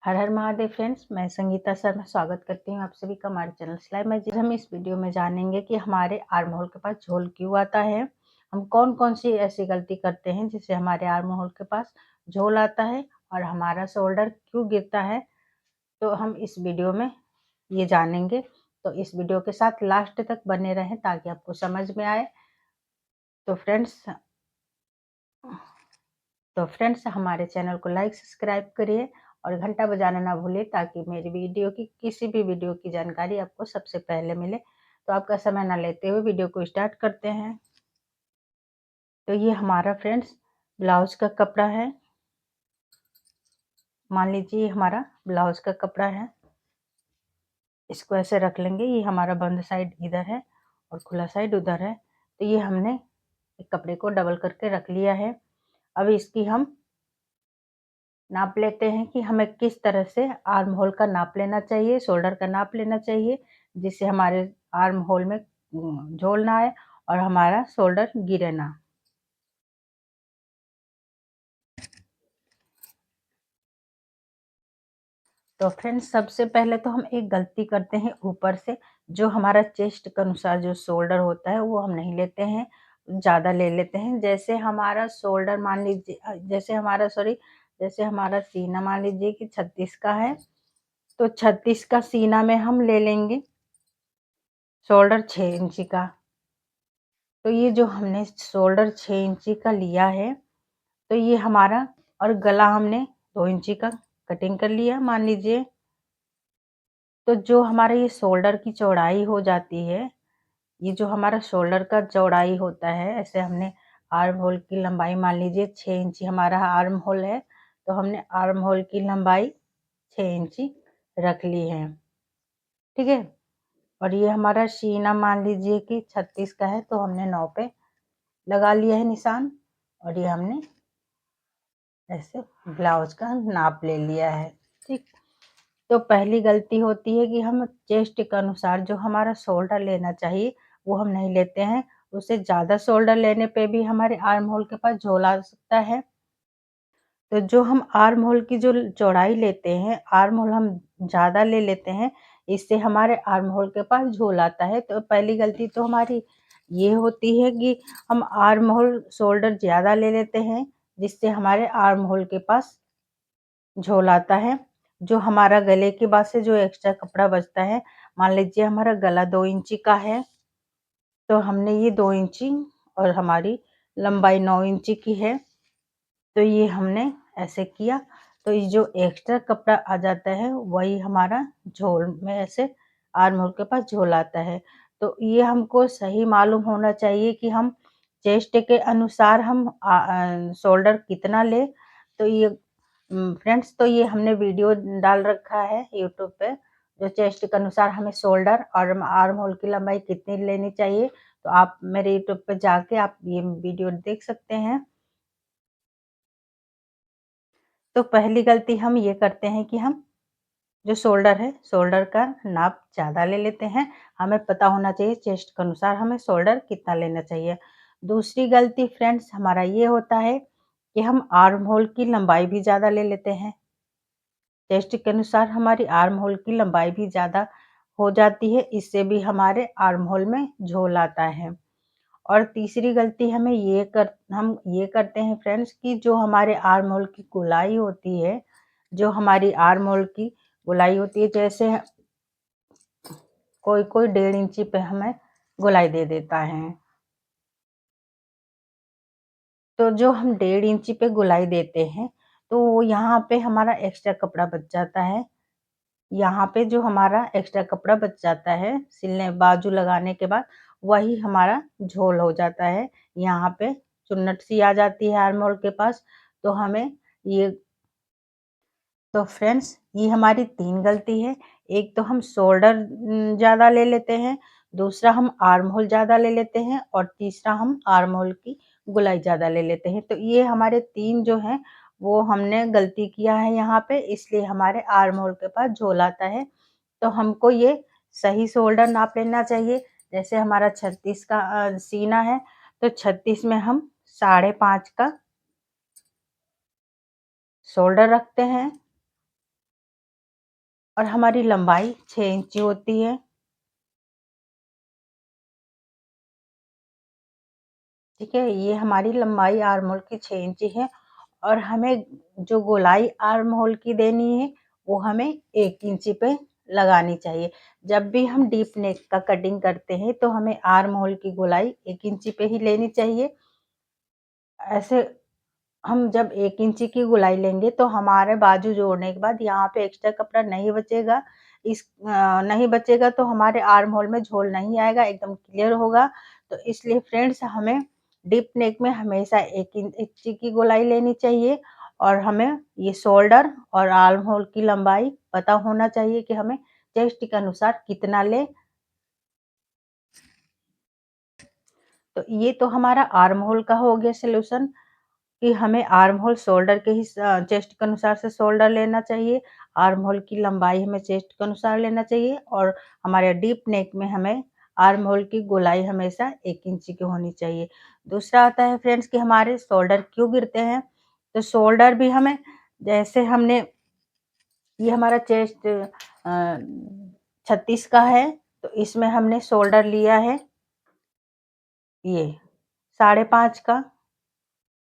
हर हर Mahadev friends, मैं संगीता शर्मा स्वागत करती हूँ आप सभी का हमारे चैनल सिलाई मैजिक। हम इस वीडियो में जानेंगे कि हमारे आर्म होल के पास झोल क्यों आता है। हम कौन कौन सी ऐसी गलती करते हैं जिससे हमारे आर्म होल के पास झोल आता है और हमारा शोल्डर क्यों गिरता है। तो हम इस वीडियो में ये जानेंगे। तो इस वीडियो के साथ लास्ट तक बने रहें ताकि आपको समझ में आए। तो फ्रेंड्स हमारे चैनल को लाइक सब्सक्राइब करिए और घंटा बजाना ना भूलिए ताकि मेरी वीडियो की किसी भी वीडियो की जानकारी आपको सबसे पहले मिले। तो आपका समय ना लेते हुए वीडियो को स्टार्ट करते हैं। तो ये हमारा फ्रेंड्स ब्लाउज का कपड़ा है। मान लीजिए हमारा ब्लाउज का कपड़ा है। इसको ऐसे रख लेंगे। ये हमारा बंद साइड इधर है और खुला साइड उधर है। तो ये हमने कपड़े को डबल करके रख लिया है। अब इसकी हम नाप लेते हैं कि हमें किस तरह से आर्म होल का नाप लेना चाहिए, शोल्डर का नाप लेना चाहिए, जिससे हमारे आर्म होल में झोल ना आए और हमारा शोल्डर गिरे ना। तो फ्रेंड्स सबसे पहले तो हम एक गलती करते हैं ऊपर से, जो हमारा चेस्ट के अनुसार जो शोल्डर होता है वो हम नहीं लेते हैं, ज़्यादा ले लेते हैं। जैसे हमारा शोल्डर मान लीजिए जैसे हमारा सीना मान लीजिए कि 36 का है, तो 36 का सीना में हम ले लेंगे शोल्डर 6 इंची का। तो ये जो हमने शोल्डर 6 इंची का लिया है, तो ये हमारा, और गला हमने 2 इंची का कटिंग कर लिया मान लीजिए। तो जो हमारा ये शोल्डर की चौड़ाई हो जाती है, ये जो हमारा शोल्डर का चौड़ाई होता है, ऐसे हमने आर्म होल की लंबाई मान लीजिए 6 इंची हमारा आर्म होल है, तो हमने आर्म होल की लंबाई 6 इंची रख ली है। ठीक है। और ये हमारा सीना मान लीजिए कि 36 का है, तो हमने 9 पे लगा लिया है निशान। और ये हमने ऐसे ब्लाउज का नाप ले लिया है। ठीक। तो पहली गलती होती है कि हम चेस्ट के अनुसार जो हमारा शोल्डर लेना चाहिए वो हम नहीं लेते हैं। उससे ज़्यादा शोल्डर लेने पे भी हमारे आर्म होल के पास झोल आ सकता है। तो जो हम आर्म होल की जो चौड़ाई लेते हैं, आर्म होल हम ज़्यादा ले लेते हैं, इससे हमारे आर्म होल के पास झोल आता है। तो पहली गलती तो हमारी ये होती है कि हम आर्म होल शोल्डर ज़्यादा ले लेते हैं, जिससे हमारे आर्म होल के पास झोल आता है। जो हमारा गले के बाद से जो एक्स्ट्रा कपड़ा बचता है, मान लीजिए हमारा गला 2 इंची का है, तो हमने ये 2 इंची और हमारी लंबाई 9 इंची की है, तो ये हमने ऐसे किया। तो ये जो एक्स्ट्रा कपड़ा आ जाता है वही हमारा झोल में ऐसे आर्म होल के पास झोल आता है। तो ये हमको सही मालूम होना चाहिए कि हम चेस्ट के अनुसार हम शोल्डर कितना ले। तो ये फ्रेंड्स, तो ये हमने वीडियो डाल रखा है यूट्यूब पे, जो चेस्ट के अनुसार हमें शोल्डर और आर्म होल की लंबाई कितनी लेनी चाहिए। तो आप मेरे यूट्यूब पे जाके आप ये वीडियो देख सकते हैं। तो पहली गलती हम ये करते हैं कि हम जो शोल्डर है, शोल्डर का नाप ज़्यादा ले लेते हैं। हमें पता होना चाहिए चेस्ट के अनुसार हमें शोल्डर कितना लेना चाहिए। दूसरी गलती फ्रेंड्स हमारा ये होता है कि हम आर्म होल की लंबाई भी ज़्यादा ले लेते हैं। चेस्ट के अनुसार हमारी आर्म होल की लंबाई भी ज़्यादा हो जाती है, इससे भी हमारे आर्म होल में झोल आता है। और तीसरी गलती हम ये करते हैं फ्रेंड्स कि जो हमारे आर्म होल की गोलाई होती है, जो हमारी आर्म होल की गोलाई होती है, जैसे कोई 1.5 इंची पे हमें गोलाई दे देता है। तो जो हम 1.5 इंची पे गोलाई देते हैं, तो यहाँ पे हमारा एक्स्ट्रा कपड़ा बच जाता है। यहाँ पे जो हमारा एक्स्ट्रा कपड़ा बच जाता है सिलने बाजू लगाने के बाद, वही हमारा झोल हो जाता है। यहाँ पे चुन्नट सी आ जाती है आर्म होल के पास। तो हमें ये तो फ्रेंड्स ये हमारी 3 गलती है। एक तो हम शोल्डर ज़्यादा ले लेते हैं, दूसरा हम आर्म होल ज़्यादा ले लेते हैं और तीसरा हम आर्म होल की गोलाई ज़्यादा ले लेते हैं। तो ये हमारे 3 जो हैं वो हमने गलती किया है यहाँ पे, इसलिए हमारे आर्म होल के पास झोल आता है। तो हमको ये सही शोल्डर नाप लेना चाहिए। जैसे हमारा 36 का सीना है, तो 36 में हम 5.5 का शोल्डर रखते हैं। और हमारी लंबाई 6 इंची होती है। ठीक है, ये हमारी लंबाई आर्म होल की 6 इंची है और हमें जो गोलाई आर्म होल की देनी है, वो हमें 1 इंची पे लगानी चाहिए। जब भी हम डीप नेक का कटिंग करते हैं, तो हमें आर्म होल की गोलाई 1 इंची पे ही लेनी चाहिए। ऐसे हम जब 1 इंची की गोलाई लेंगे, तो हमारे बाजू जोड़ने के बाद यहाँ पे एक्स्ट्रा कपड़ा नहीं बचेगा। नहीं बचेगा तो हमारे आर्म होल में झोल नहीं आएगा, एकदम क्लियर होगा। तो इसलिए फ्रेंड्स, हमें डीप नेक में हमेशा 1 इंची की गोलाई लेनी चाहिए और हमें ये शोल्डर और आर्म होल की लंबाई पता होना चाहिए कि हमें चेस्ट के अनुसार कितना लें। तो ये तो हमारा आर्म होल का हो गया सॉल्यूशन कि हमें आर्म होल शोल्डर के ही चेस्ट के अनुसार से शोल्डर लेना चाहिए, आर्म होल की लंबाई हमें चेस्ट के अनुसार लेना चाहिए और हमारे डीप नेक में हमें आर्म होल की गोलाई हमेशा 1 इंची की होनी चाहिए। दूसरा आता है फ्रेंड्स कि हमारे शोल्डर क्यों गिरते हैं? तो शोल्डर भी हमें, जैसे हमने, ये हमारा चेस्ट 36 का है, तो इसमें हमने शोल्डर लिया है ये 5.5 का।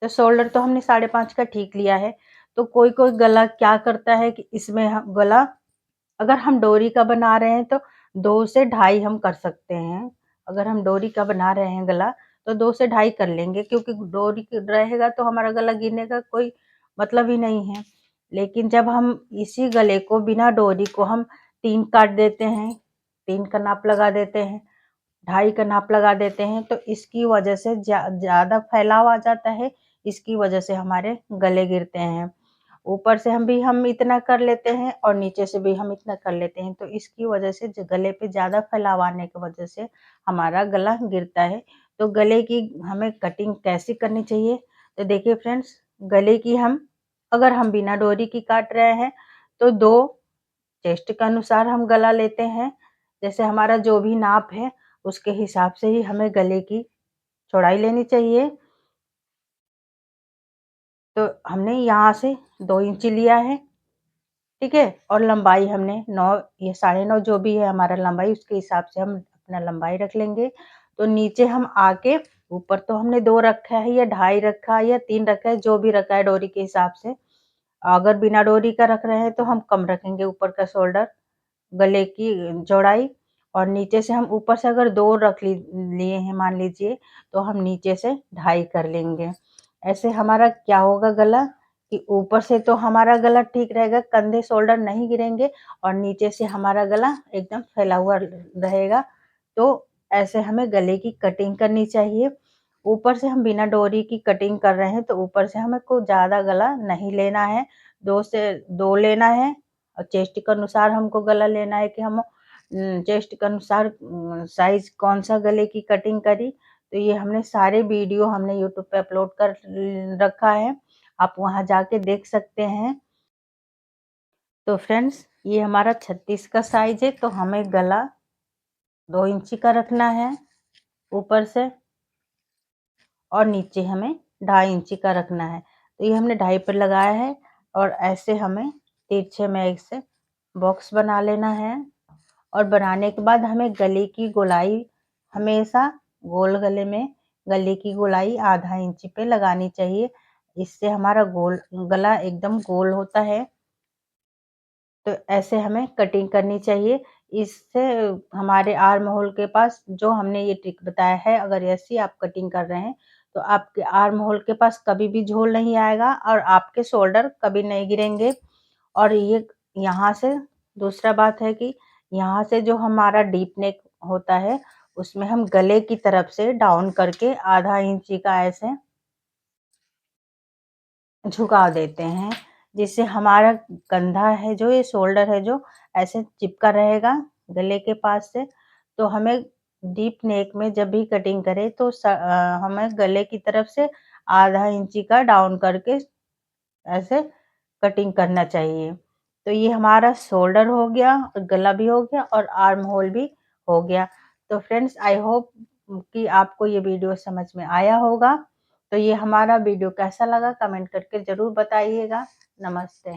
तो शोल्डर तो हमने 5.5 का ठीक लिया है। तो कोई-कोई गला क्या करता है कि इसमें गला, अगर हम डोरी का बना रहे हैं तो 2 से ढाई हम कर सकते हैं। अगर हम डोरी का बना रहे हैं गला, तो 2 से ढाई कर लेंगे, क्योंकि डोरी रहेगा तो हमारा गला गिरने का कोई मतलब ही नहीं है। लेकिन जब हम इसी गले को बिना डोरी को हम 3 काट देते हैं, 3 का नाप लगा देते हैं, ढाई का नाप लगा देते हैं, तो इसकी वजह से ज़्यादा फैलाव आ जाता है, इसकी वजह से हमारे गले गिरते हैं। ऊपर से हम इतना कर लेते हैं और नीचे से भी हम इतना कर लेते हैं, तो इसकी वजह से गले पे ज़्यादा फैलाव आने की वजह से हमारा गला गिरता है। तो गले की हमें कटिंग कैसी करनी चाहिए? तो देखिए फ्रेंड्स, गले की हम, अगर हम बिना डोरी की काट रहे हैं, तो 2 चेस्ट के अनुसार हम गला लेते हैं। जैसे हमारा जो भी नाप है, उसके हिसाब से ही हमें गले की चौड़ाई लेनी चाहिए। तो हमने यहाँ से 2 इंची लिया है, ठीक है? और लंबाई हमने 9 या 9.5 जो भी है हमारा लंबाई, उसके हिसाब से हम अपना लंबाई रख लेंगे। तो नीचे हम आके, ऊपर तो हमने 2 रखा है या ढाई रखा है या 3 रखा है, जो भी रखा है डोरी के हिसाब से। अगर बिना डोरी का रख रहे हैं तो हम कम रखेंगे ऊपर का शोल्डर, गले की चौड़ाई। और नीचे से हम ऊपर से अगर 2 लिए हैं मान लीजिए, तो हम नीचे से ढाई कर लेंगे। ऐसे हमारा क्या होगा गला, कि ऊपर से तो हमारा गला ठीक रहेगा, कंधे शोल्डर नहीं गिरेंगे और नीचे से हमारा गला एकदम फैला हुआ रहेगा। तो ऐसे हमें गले की कटिंग करनी चाहिए। ऊपर से हम बिना डोरी की कटिंग कर रहे हैं, तो ऊपर से हमें को ज़्यादा गला नहीं लेना है, 2 से 2 लेना है और चेस्ट के अनुसार हमको गला लेना है कि हम चेस्ट के अनुसार साइज़ कौन-सा गले की कटिंग करी। तो ये हमने सारे वीडियो हमने यूट्यूब पे अपलोड कर रखा है, आप वहाँ जाके देख सकते हैं। तो फ्रेंड्स, ये हमारा 36 का साइज़ है, तो हमें गला 2 इंची का रखना है ऊपर से और नीचे हमें 2.5 इंची का रखना है। तो ये हमने ढाई पर लगाया है और ऐसे हमें तिरछे में एक से बॉक्स बना लेना है और बनाने के बाद हमें गले की गोलाई हमेशा गोल गले में गले की गोलाई आधा इंच पे लगानी चाहिए। इससे हमारा गला एकदम गोल होता है। तो ऐसे हमें कटिंग करनी चाहिए। इससे हमारे आर्म होल के पास जो हमने ये ट्रिक बताया है, अगर ऐसी आप कटिंग कर रहे हैं, तो आपके आर्म होल के पास कभी भी झोल नहीं आएगा और आपके शोल्डर कभी नहीं गिरेंगे। और ये यहाँ से दूसरा बात है कि यहाँ से जो हमारा डीप नेक होता है, उसमें हम गले की तरफ से डाउन करके आधा इंची का ऐसे झुका देते हैं, जिससे हमारा कंधा है जो, ये शोल्डर है जो ऐसे चिपका रहेगा गले के पास से। तो हमें डीप नेक में जब भी कटिंग करें, तो हमें गले की तरफ से आधा इंची का डाउन करके ऐसे कटिंग करना चाहिए। तो ये हमारा शोल्डर हो गया और गला भी हो गया और आर्म होल भी हो गया। तो फ्रेंड्स, आई होप कि आपको ये वीडियो समझ में आया होगा। तो ये हमारा वीडियो कैसा लगा कमेंट करके ज़रूर बताइएगा। नमस्ते।